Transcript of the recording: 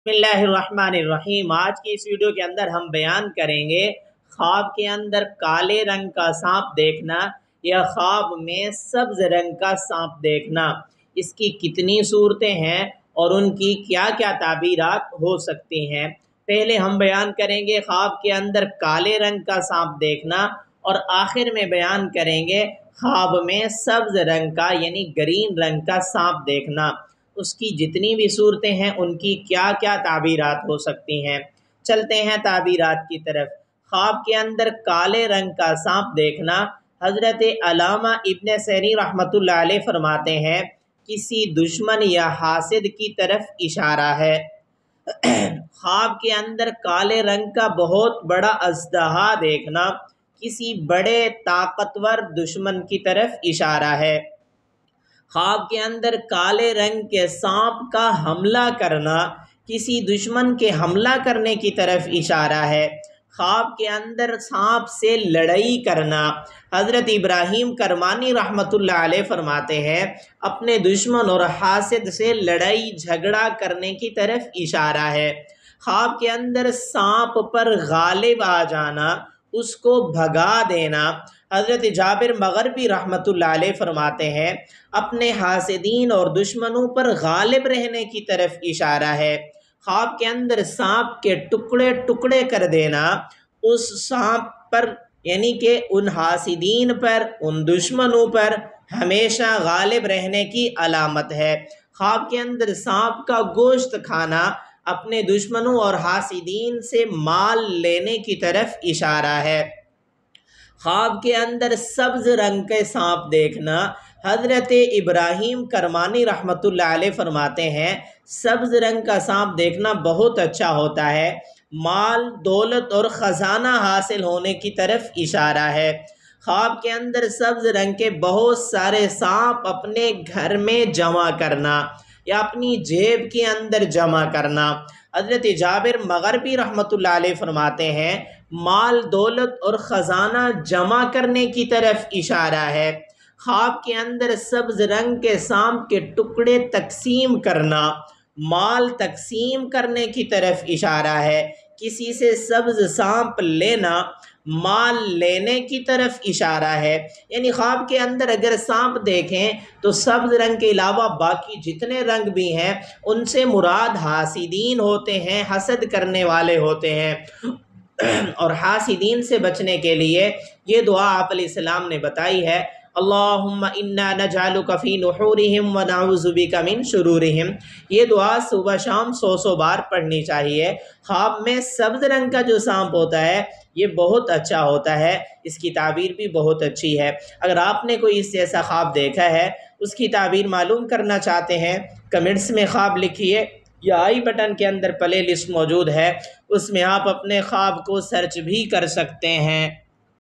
बिस्मिल्लाहिर्रहमानिर्रहीम। आज की इस वीडियो के अंदर हम बयान करेंगे ख्वाब के अंदर काले रंग का सांप देखना या ख्वाब में सब्ज रंग का सांप देखना, इसकी कितनी सूरतें हैं और उनकी क्या क्या ताबीरात हो सकती हैं। पहले हम बयान करेंगे ख्वाब के अंदर काले रंग का सांप देखना और आखिर में बयान करेंगे ख्वाब में सब्ज रंग का यानी ग्रीन रंग का सांप देखना, उसकी जितनी भी सूरतें हैं उनकी क्या क्या ताबीरात हो सकती हैं। चलते हैं ताबीरात की तरफ। ख्वाब के अंदर काले रंग का सांप देखना, हज़रत अल्लामा इब्न सैनी रहमतुल्लाह अलैह फरमाते हैं किसी दुश्मन या हासिद की तरफ इशारा है। ख्वाब के अंदर काले रंग का बहुत बड़ा अजदहा देखना किसी बड़े ताकतवर दुश्मन की तरफ इशारा है। ख्वाब के अंदर काले रंग के सांप का हमला करना किसी दुश्मन के हमला करने की तरफ इशारा है। ख्वाब के अंदर सांप से लड़ाई करना, हज़रत इब्राहीम करमानी रहमतुल्लाह अलैह फरमाते हैं अपने दुश्मन और हासिद से लड़ाई झगड़ा करने की तरफ इशारा है। ख्वाब के अंदर सांप पर गालिब आ जाना, उसको भगा देना, हज़रत जाबिर मग़रिबी रहमतुल्लाह अलैह फरमाते हैं अपने हासिदीन और दुश्मनों पर गालिब रहने की तरफ इशारा है। ख्वाब के अंदर सांप के टुकड़े टुकड़े कर देना उस सांप पर यानी कि उन हासिदीन पर, उन दुश्मनों पर हमेशा गालिब रहने की अलामत है। ख्वाब के अंदर सांप का गोश्त खाना अपने दुश्मनों और हासिदीन से माल लेने की तरफ इशारा है। ख्वाब के अंदर सब्ज रंग के सांप देखना, हज़रत इब्राहीम करमानी रहमतुल्लाह अलैह फरमाते हैं सब्ज रंग का सांप देखना बहुत अच्छा होता है, माल दौलत और ख़जाना हासिल होने की तरफ इशारा है। ख्वाब के अंदर सब्ज रंग के बहुत सारे सांप अपने घर में जमा करना या अपनी जेब के अंदर जमा करना, हज़रत जाबिर मग़रिबी रहमतुल्लाह अलैह फरमाते हैं माल दौलत और ख़जाना जमा करने की तरफ इशारा है। ख्वाब के अंदर सब्ज रंग के सांप के टुकड़े तकसीम करना, माल तकसीम करने की तरफ इशारा है। किसी से सब्ज सांप लेना माल लेने की तरफ इशारा है। यानी ख्वाब के अंदर अगर सांप देखें तो सब्ज रंग के अलावा बाकी जितने रंग भी हैं उनसे मुराद हासिदीन होते हैं, हसद करने वाले होते हैं। और हासिदीन से बचने के लिए ये दुआ आप अलैहिस्सलाम ने बताई है, अल्लाहुम्मा इन्ना नजअलुका फी नुहूरिहिम व नऊज़ु बिका मिन शुरूरिहिम। ये दुआ सुबह शाम 100 बार पढ़नी चाहिए। ख्वाब में सब्ज रंग का जो सांप होता है ये बहुत अच्छा होता है, इसकी ताबीर भी बहुत अच्छी है। अगर आपने कोई इस जैसा ख्वाब देखा है, उसकी ताबीर मालूम करना चाहते हैं, कमेंट्स में ख्वाब लिखिए या आई बटन के अंदर प्ले लिस्ट मौजूद है, उसमें आप अपने ख्वाब को सर्च भी कर सकते हैं।